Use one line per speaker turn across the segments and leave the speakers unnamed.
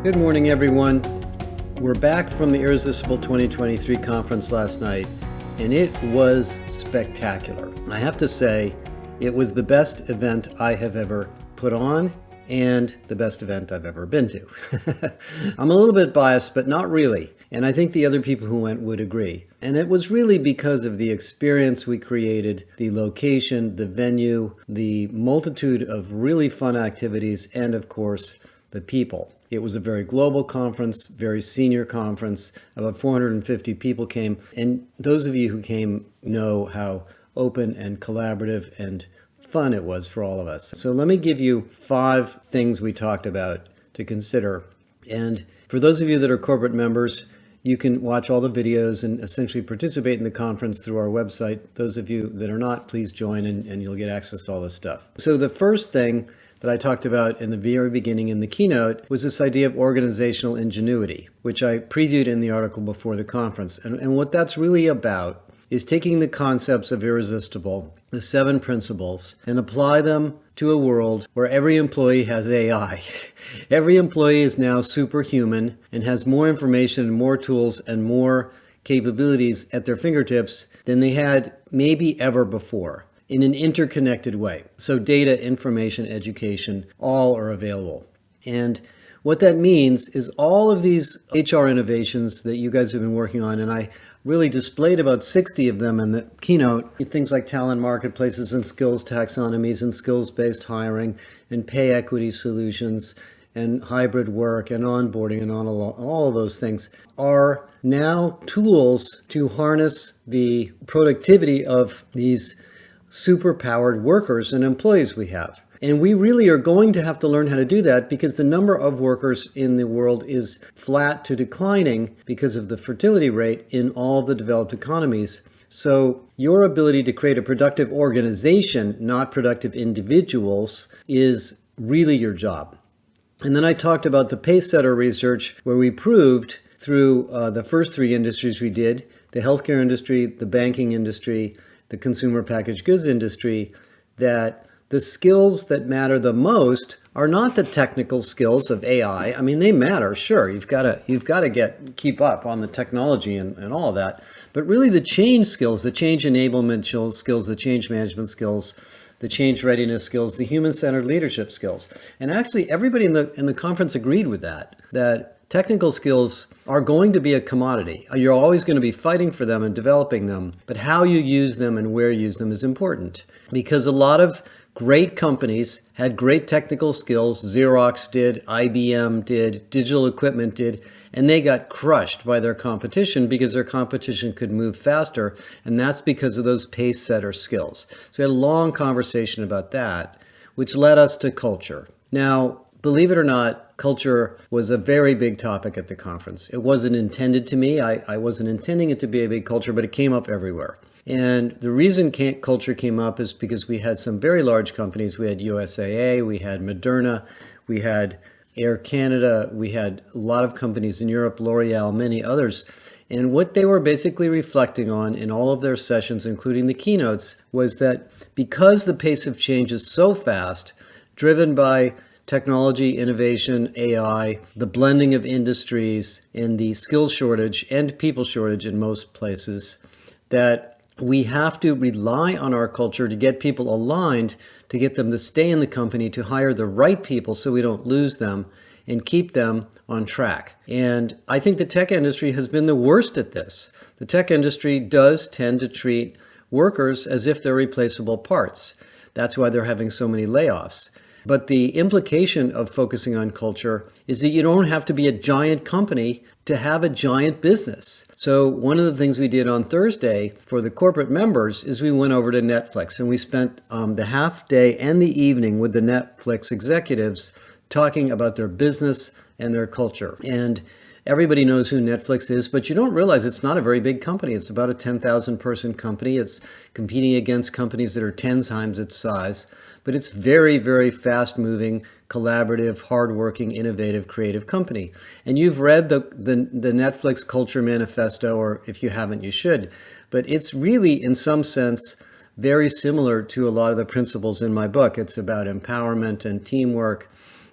Good morning, everyone. We're back from the Irresistible 2023 conference last night, and it was spectacular. I have to say, it was the best event I have ever put on and the best event I've ever been to. I'm a little bit biased, but not really. And I think the other people who went would agree. And it was really because of the experience we created, the location, the venue, the multitude of really fun activities, and of course, the people. It was a very global conference, very senior conference. About 450 people came. And those of you who came know how open and collaborative and fun it was for all of us. So let me give you 5 things we talked about to consider. And for those of you that are corporate members, you can watch all the videos and essentially participate in the conference through our website. Those of you that are not, please join and you'll get access to all this stuff. So the first thing that I talked about in the very beginning in the keynote was this idea of organizational ingenuity, which I previewed in the article before the conference. And what that's really about is taking the concepts of Irresistible, the 7 principles, and apply them to a world where every employee has AI. Every employee is now superhuman and has more information and more tools and more capabilities at their fingertips than they had maybe ever before, in an interconnected way. So data, information, education, all are available. And what that means is all of these HR innovations that you guys have been working on, and I really displayed about 60 of them in the keynote, things like talent marketplaces and skills taxonomies and skills-based hiring and pay equity solutions and hybrid work and onboarding and all of those things are now tools to harness the productivity of these super-powered workers and employees we have. And we really are going to have to learn how to do that because the number of workers in the world is flat to declining because of the fertility rate in all the developed economies. So your ability to create a productive organization, not productive individuals, is really your job. And then I talked about the Pacesetter research where we proved through the first 3 industries we did, the healthcare industry, the banking industry, the consumer packaged goods industry, that the skills that matter the most are not the technical skills of AI. I mean, they matter, sure. You've got to keep up on the technology and all of that. But really the change skills, the change enablement skills, the change management skills, the change readiness skills, the human-centered leadership skills. And actually everybody in the conference agreed with that technical skills are going to be a commodity. You're always going to be fighting for them and developing them, but how you use them and where you use them is important. Because a lot of great companies had great technical skills. Xerox did, IBM did, Digital Equipment did, and they got crushed by their competition because their competition could move faster, and that's because of those pace-setter skills. So we had a long conversation about that, which led us to culture. Now, believe it or not, culture was a very big topic at the conference. It wasn't intended to me. I wasn't intending it to be a big culture, but it came up everywhere. And the reason culture came up is because we had some very large companies. We had USAA, we had Moderna, we had Air Canada, we had a lot of companies in Europe, L'Oreal, many others. And what they were basically reflecting on in all of their sessions, including the keynotes, was that because the pace of change is so fast, driven by technology, innovation, AI, the blending of industries, and the skills shortage and people shortage in most places, that we have to rely on our culture to get people aligned, to get them to stay in the company, to hire the right people so we don't lose them and keep them on track. And I think the tech industry has been the worst at this. The tech industry does tend to treat workers as if they're replaceable parts. That's why they're having so many layoffs. But the implication of focusing on culture is that you don't have to be a giant company to have a giant business. So one of the things we did on Thursday for the corporate members is we went over to Netflix and we spent the half day and the evening with the Netflix executives talking about their business and their culture. And everybody knows who Netflix is, but you don't realize it's not a very big company. It's about a 10,000 person company. It's competing against companies that are 10 times its size, but it's very, very fast moving, collaborative, hardworking, innovative, creative company. And you've read the Netflix Culture Manifesto, or if you haven't, you should. But it's really, in some sense, very similar to a lot of the principles in my book. It's about empowerment and teamwork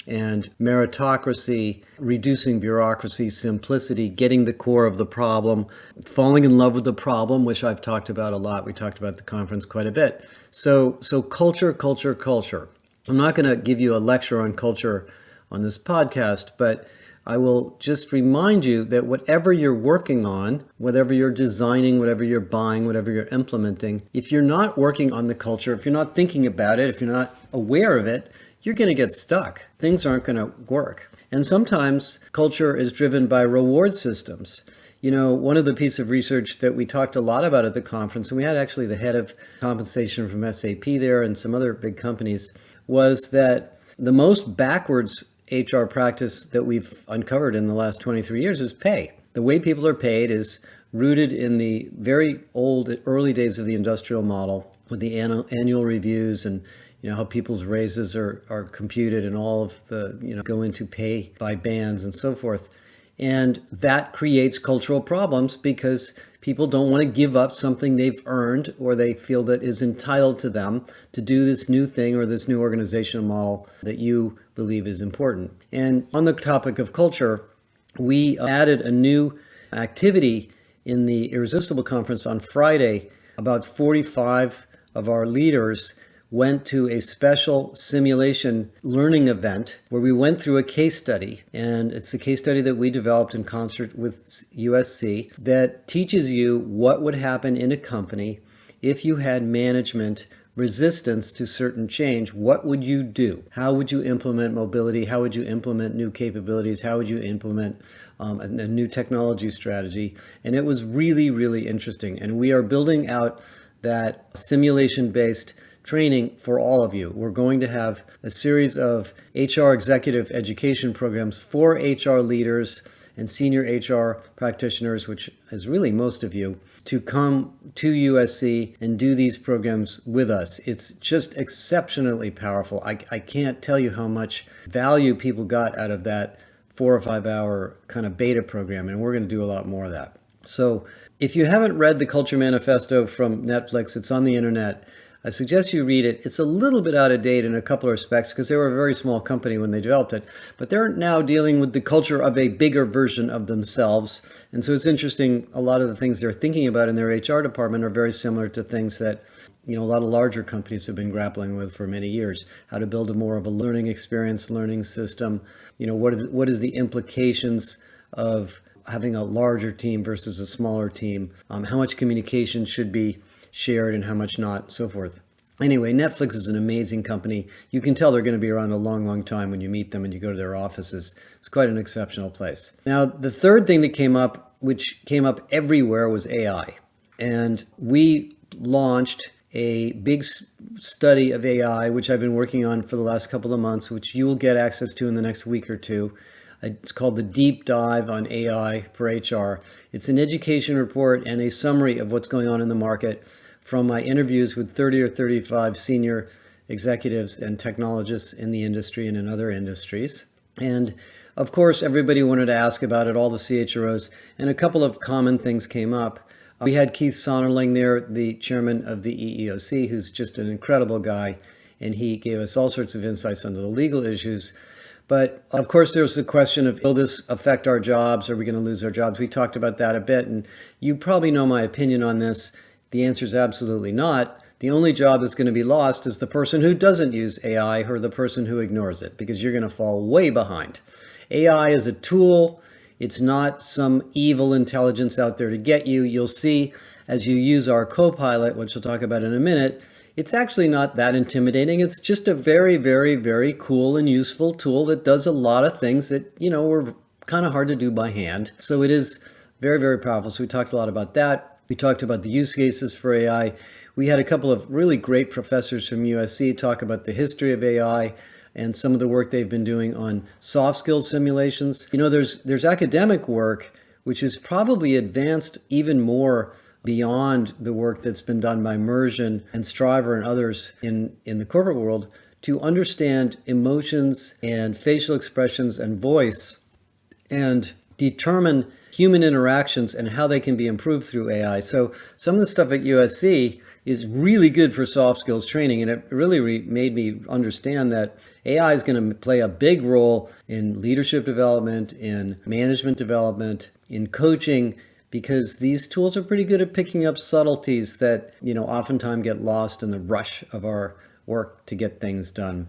and meritocracy, reducing bureaucracy, simplicity, getting the core of the problem, falling in love with the problem, which I've talked about a lot. We talked about at the conference quite a bit. So culture, culture, culture. I'm not going to give you a lecture on culture on this podcast, but I will just remind you that whatever you're working on, whatever you're designing, whatever you're buying, whatever you're implementing, if you're not working on the culture, if you're not thinking about it, if you're not aware of it, you're going to get stuck. Things aren't going to work. And sometimes culture is driven by reward systems. You know, one of the pieces of research that we talked a lot about at the conference, and we had actually the head of compensation from SAP there and some other big companies, was that the most backwards HR practice that we've uncovered in the last 23 years is pay. The way people are paid is rooted in the very early days of the industrial model with the annual reviews and how people's raises are computed and all of the, go into pay by bands and so forth. And that creates cultural problems because people don't want to give up something they've earned or they feel that is entitled to them to do this new thing or this new organizational model that you believe is important. And on the topic of culture, we added a new activity in the Irresistible conference on Friday. About 45 of our leaders went to a special simulation learning event where we went through a case study. And it's a case study that we developed in concert with USC that teaches you what would happen in a company if you had management resistance to certain change. What would you do? How would you implement mobility? How would you implement new capabilities? How would you implement a new technology strategy? And it was really, really interesting. And we are building out that simulation-based training for all of you. We're going to have a series of HR executive education programs for HR leaders and senior HR practitioners, which is really most of you, to come to USC and do these programs with us. It's just exceptionally powerful. I can't tell you how much value people got out of that 4 or 5 hour kind of beta program, and we're going to do a lot more of that. So if you haven't read the Culture Manifesto from Netflix, it's on the internet. I suggest you read it. It's a little bit out of date in a couple of respects because they were a very small company when they developed it, but they're now dealing with the culture of a bigger version of themselves. And so it's interesting, a lot of the things they're thinking about in their HR department are very similar to things that a lot of larger companies have been grappling with for many years. How to build more of a learning experience, learning system. What is the implications of having a larger team versus a smaller team? How much communication should be shared and how much not, so forth. Anyway, Netflix is an amazing company. You can tell they're going to be around a long, long time when you meet them and you go to their offices. It's quite an exceptional place. Now, the third thing that came up, which came up everywhere, was AI. And we launched a big study of AI, which I've been working on for the last couple of months, which you will get access to in the next week or two. It's called the Deep Dive on AI for HR. It's an education report and a summary of what's going on in the market from my interviews with 30 or 35 senior executives and technologists in the industry and in other industries. And of course, everybody wanted to ask about it, all the CHROs, and a couple of common things came up. We had Keith Sonnerling there, the chairman of the EEOC, who's just an incredible guy, and he gave us all sorts of insights onto the legal issues. But of course, there's the question of, will this affect our jobs? Are we going to lose our jobs? We talked about that a bit, and you probably know my opinion on this. The answer is absolutely not. The only job that's going to be lost is the person who doesn't use AI or the person who ignores it, because you're going to fall way behind. AI is a tool. It's not some evil intelligence out there to get you. You'll see as you use our Copilot, which we'll talk about in a minute, it's actually not that intimidating. It's just a very, very, very cool and useful tool that does a lot of things that, were kind of hard to do by hand. So it is very, very powerful. So we talked a lot about that. We talked about the use cases for AI. We had a couple of really great professors from USC talk about the history of AI and some of the work they've been doing on soft skills simulations. There's academic work, which is probably advanced even more beyond the work that's been done by Mergen and Striver and others in the corporate world to understand emotions and facial expressions and voice and determine human interactions and how they can be improved through AI. So some of the stuff at USC is really good for soft skills training. And it really made me understand that AI is going to play a big role in leadership development, in management development, in coaching, because these tools are pretty good at picking up subtleties that, oftentimes get lost in the rush of our work to get things done.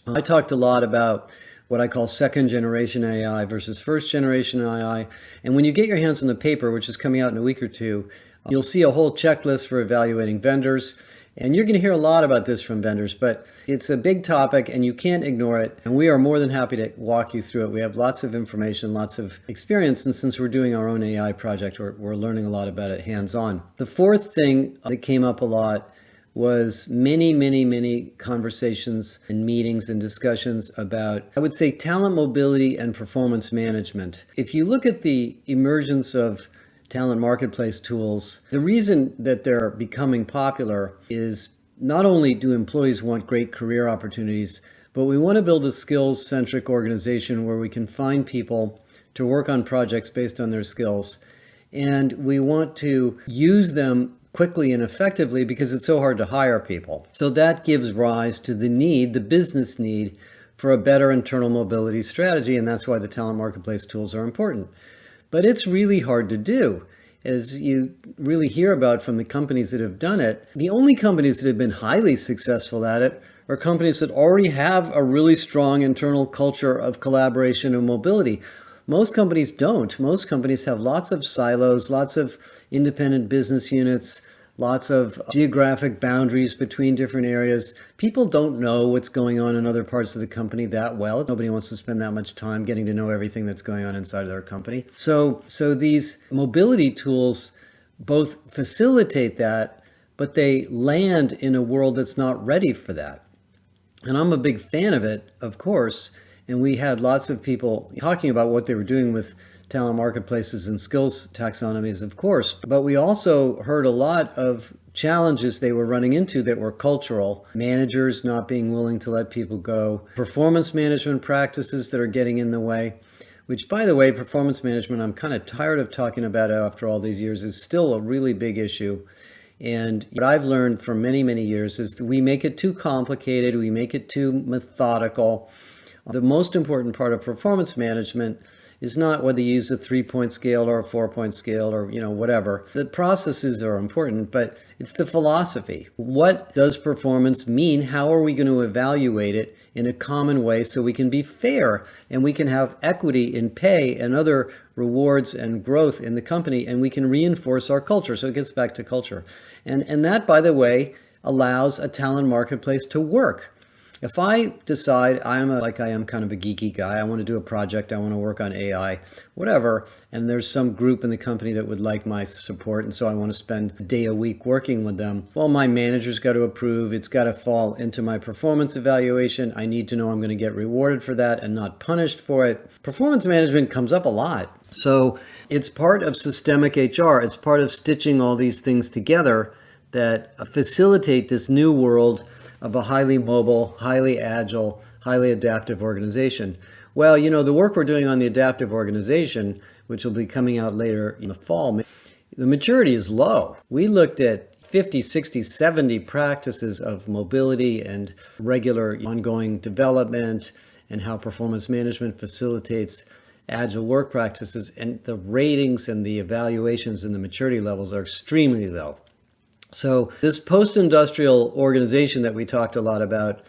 I talked a lot about what I call second generation AI versus first generation AI. And when you get your hands on the paper, which is coming out in a week or two, you'll see a whole checklist for evaluating vendors. And you're going to hear a lot about this from vendors, but it's a big topic and you can't ignore it. And we are more than happy to walk you through it. We have lots of information, lots of experience. And since we're doing our own AI project, we're learning a lot about it hands-on. The fourth thing that came up a lot was many conversations and meetings and discussions about, I would say, talent mobility and performance management. If you look at the emergence of talent marketplace tools, the reason that they're becoming popular is not only do employees want great career opportunities, but we want to build a skills-centric organization where we can find people to work on projects based on their skills. And we want to use them quickly and effectively because it's so hard to hire people. So that gives rise to the business need for a better internal mobility strategy, and that's why the talent marketplace tools are important. But it's really hard to do. As you really hear about from the companies that have done it, the only companies that have been highly successful at it are companies that already have a really strong internal culture of collaboration and mobility. Most companies don't. Most companies have lots of silos, lots of independent business units, lots of geographic boundaries between different areas. People don't know what's going on in other parts of the company that well. Nobody wants to spend that much time getting to know everything that's going on inside of their company. So these mobility tools both facilitate that, but they land in a world that's not ready for that. And I'm a big fan of it, of course. And we had lots of people talking about what they were doing with talent marketplaces and skills taxonomies, of course. But we also heard a lot of challenges they were running into that were cultural. Managers not being willing to let people go. Performance management practices that are getting in the way. Which, by the way, performance management, I'm kind of tired of talking about it after all these years, is still a really big issue. And what I've learned for many years is that we make it too complicated. We make it too methodical. The most important part of performance management is not whether you use a 3-point scale or a 4-point scale or, whatever. The processes are important, but it's the philosophy. What does performance mean? How are we going to evaluate it in a common way so we can be fair and we can have equity in pay and other rewards and growth in the company, and we can reinforce our culture? So it gets back to culture. And that, by the way, allows a talent marketplace to work. If I decide I am kind of a geeky guy, I want to do a project, I want to work on AI, whatever, and there's some group in the company that would like my support, and so I want to spend a day a week working with them, well, my manager's got to approve, it's got to fall into my performance evaluation, I need to know I'm going to get rewarded for that and not punished for it. Performance management comes up a lot. So it's part of systemic HR, it's part of stitching all these things together that facilitate this new world of a highly mobile, highly agile, highly adaptive organization. Well, the work we're doing on the adaptive organization, which will be coming out later in the fall, the maturity is low. We looked at 50, 60, 70 practices of mobility and regular ongoing development and how performance management facilitates agile work practices, and the ratings and the evaluations and the maturity levels are extremely low. So this post-industrial organization that we talked a lot about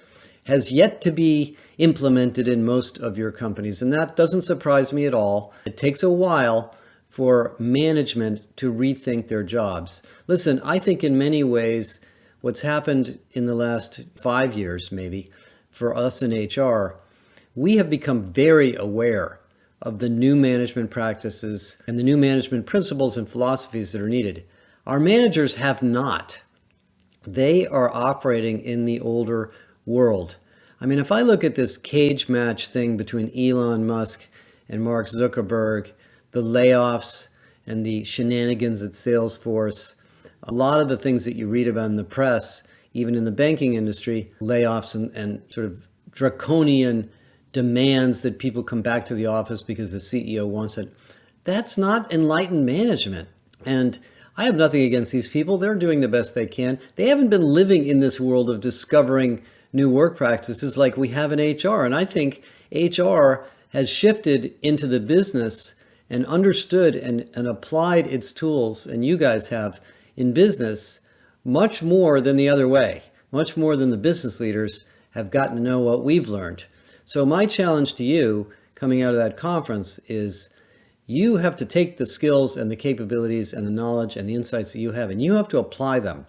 has yet to be implemented in most of your companies. And that doesn't surprise me at all. It takes a while for management to rethink their jobs. Listen, I think in many ways, what's happened in the last 5 years, maybe, for us in HR, we have become very aware of the new management practices and the new management principles and philosophies that are needed. Our managers have not. They are operating in the older world. I mean, if I look at this cage match thing between Elon Musk and Mark Zuckerberg, the layoffs and the shenanigans at Salesforce, a lot of the things that you read about in the press, even in the banking industry, layoffs and sort of draconian demands that people come back to the office because the CEO wants it. That's not enlightened management. And I have nothing against these people. They're doing the best they can. They haven't been living in this world of discovering new work practices like we have in HR. And I think HR has shifted into the business and understood and applied its tools, and you guys have in business, much more than the other way, much more than the business leaders have gotten to know what we've learned. So my challenge to you coming out of that conference is you have to take the skills and the capabilities and the knowledge and the insights that you have, and you have to apply them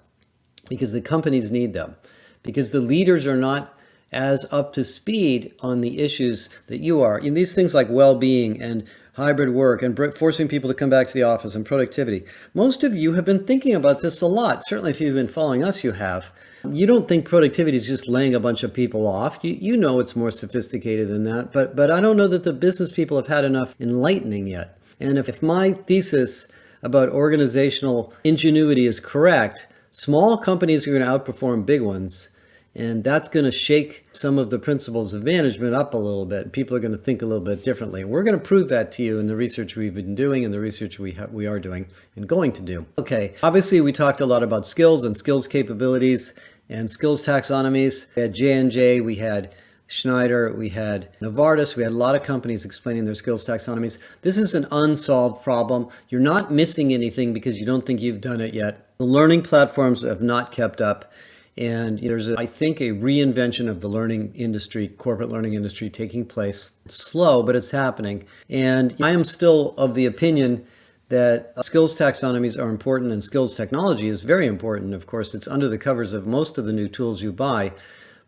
because the companies need them, because the leaders are not as up to speed on the issues that you are. In these things like well-being and hybrid work and forcing people to come back to the office and productivity. Most of you have been thinking about this a lot. Certainly if you've been following us, you have. You don't think productivity is just laying a bunch of people off. You know it's more sophisticated than that, but I don't know that the business people have had enough enlightening yet. And if my thesis about organizational ingenuity is correct, small companies are going to outperform big ones. And that's going to shake some of the principles of management up a little bit. People are going to think a little bit differently. We're going to prove that to you in the research we've been doing and the research we are doing and going to do. Okay, obviously we talked a lot about skills and skills capabilities and skills taxonomies. We had J&J, we had Schneider, we had Novartis, we had a lot of companies explaining their skills taxonomies. This is an unsolved problem. You're not missing anything because you don't think you've done it yet. The learning platforms have not kept up. And there's, I think, a reinvention of the learning industry, corporate learning industry taking place. It's slow, but it's happening. And I am still of the opinion that skills taxonomies are important and skills technology is very important. Of course, it's under the covers of most of the new tools you buy.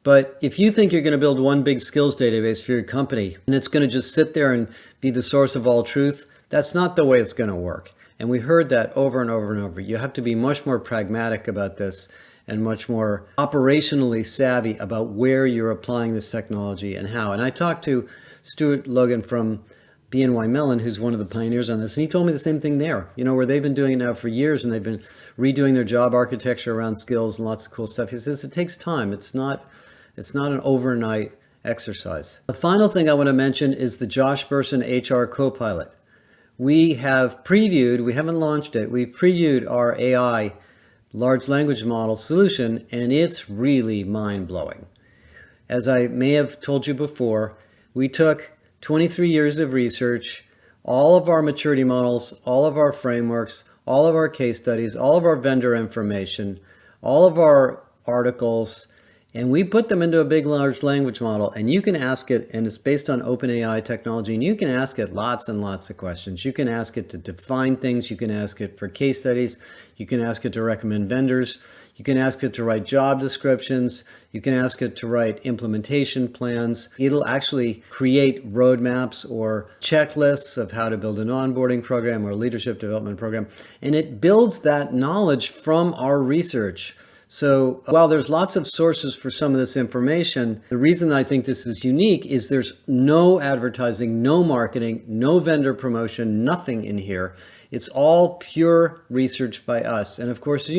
But if you think you're going to build one big skills database for your company and it's going to just sit there and be the source of all truth, that's not the way it's going to work. And we heard that over and over and over. You have to be much more pragmatic about this and much more operationally savvy about where you're applying this technology and how. And I talked to Stuart Logan from BNY Mellon, who's one of the pioneers on this, and he told me the same thing there, where they've been doing it now for years and they've been redoing their job architecture around skills and lots of cool stuff. He says it takes time. It's not an overnight exercise. The final thing I want to mention is the Josh Bersin HR Copilot. We have previewed, we haven't launched it, we've previewed our AI large language model solution, and it's really mind-blowing. As I may have told you before, we took 23 years of research, all of our maturity models, all of our frameworks, all of our case studies, all of our vendor information, all of our articles, and we put them into a big large language model, and you can ask it, and it's based on OpenAI technology, and you can ask it lots and lots of questions. You can ask it to define things, you can ask it for case studies, you can ask it to recommend vendors, you can ask it to write job descriptions, you can ask it to write implementation plans. It'll actually create roadmaps or checklists of how to build an onboarding program or a leadership development program, and it builds that knowledge from our research. So while there's lots of sources for some of this information, the reason I think this is unique is there's no advertising, no marketing, no vendor promotion, nothing in here. It's all pure research by us. And of course,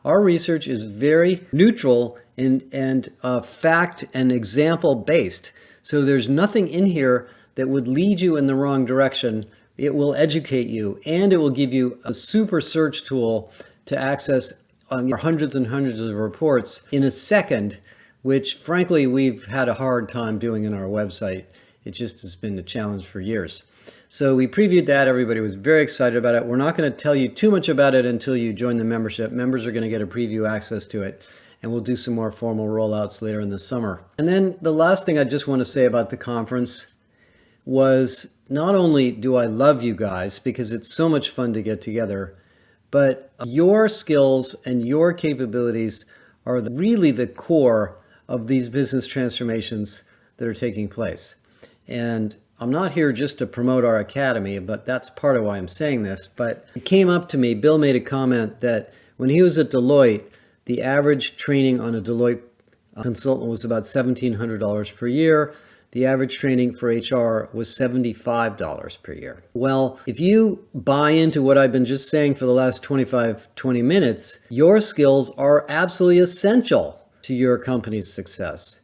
our research is very neutral and fact and example based. So there's nothing in here that would lead you in the wrong direction. It will educate you, and it will give you a super search tool to access hundreds and hundreds of reports in a second, which frankly we've had a hard time doing in our website. It just has been a challenge for years. So we previewed that. Everybody was very excited about it. We're not going to tell you too much about it until you join the membership. Members are going to get a preview access to it, and we'll do some more formal rollouts later in the summer. And then the last thing I just want to say about the conference was not only do I love you guys because it's so much fun to get together, but your skills and your capabilities are really the core of these business transformations that are taking place. And I'm not here just to promote our academy, but that's part of why I'm saying this. But it came up to me, Bill made a comment that when he was at Deloitte, the average training on a Deloitte consultant was about $1,700 per year. The average training for HR was $75 per year. Well, if you buy into what I've been just saying for the last 20 minutes, your skills are absolutely essential to your company's success.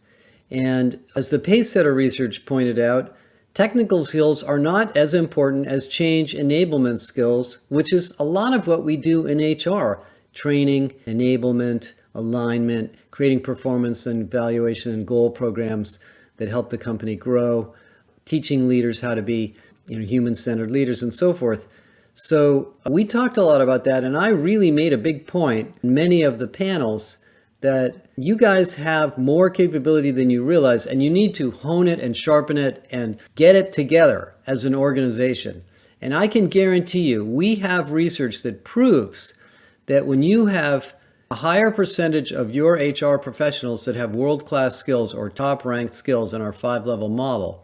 And as the Pacesetter research pointed out, Technical skills are not as important as change enablement skills, which is a lot of what we do in HR. Training, enablement, alignment, creating performance and evaluation and goal programs that help the company grow, teaching leaders how to be human-centered leaders and so forth. So we talked a lot about that, and I really made a big point in many of the panels that you guys have more capability than you realize, and you need to hone it and sharpen it and get it together as an organization. And I can guarantee you, we have research that proves that when you have a higher percentage of your HR professionals that have world-class skills or top-ranked skills in our 5-level model,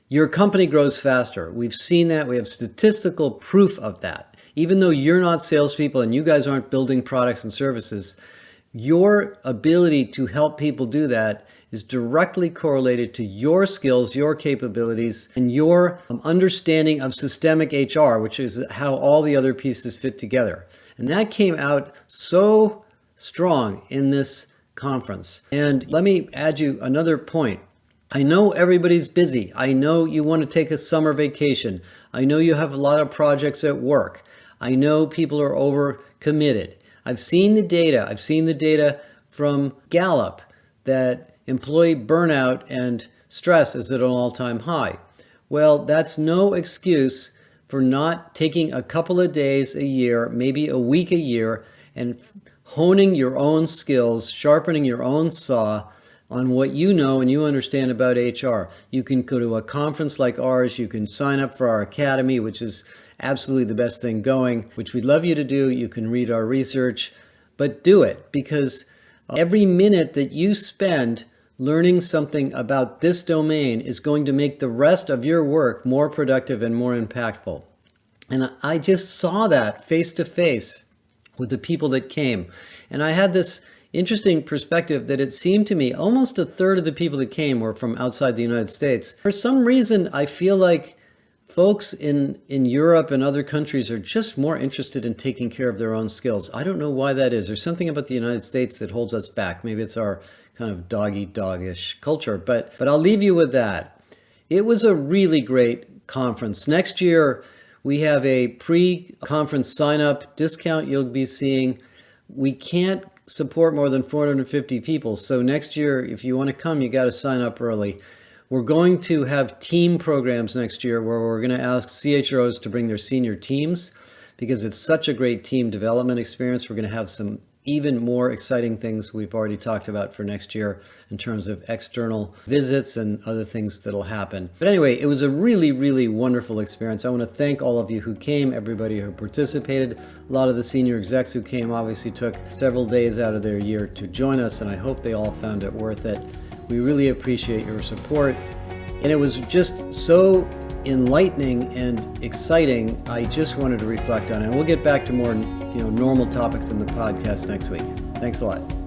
your company grows faster. We've seen that. We have statistical proof of that. Even though you're not salespeople and you guys aren't building products and services, your ability to help people do that is directly correlated to your skills, your capabilities, and your understanding of systemic HR, which is how all the other pieces fit together. And that came out so strong in this conference. And let me add you another point. I know everybody's busy. I know you want to take a summer vacation. I know you have a lot of projects at work. I know people are overcommitted. I've seen the data. I've seen the data from Gallup that employee burnout and stress is at an all-time high. Well, that's no excuse for not taking a couple of days a year, maybe a week a year, and honing your own skills, sharpening your own saw on what you know and you understand about HR. You can go to a conference like ours. You can sign up for our academy, which is absolutely the best thing going, which we'd love you to do. You can read our research, but do it, because every minute that you spend learning something about this domain is going to make the rest of your work more productive and more impactful. And I just saw that face to face with the people that came. And I had this interesting perspective that it seemed to me almost a third of the people that came were from outside the United States. For some reason, I feel like folks in Europe and other countries are just more interested in taking care of their own skills. I don't know why that is. There's something about the United States that holds us back. Maybe it's our kind of dog-eat-dog-ish culture, but I'll leave you with that. It was a really great conference. Next year, we have a pre-conference sign-up discount you'll be seeing. We can't support more than 450 people. So next year, if you want to come, you got to sign up early. We're going to have team programs next year where we're going to ask CHROs to bring their senior teams because it's such a great team development experience. We're going to have some even more exciting things we've already talked about for next year in terms of external visits and other things that'll happen. But anyway, it was a really, really wonderful experience. I want to thank all of you who came, everybody who participated. A lot of the senior execs who came obviously took several days out of their year to join us, and I hope they all found it worth it. We really appreciate your support. And it was just so enlightening and exciting. I just wanted to reflect on it. And we'll get back to more normal topics in the podcast next week. Thanks a lot.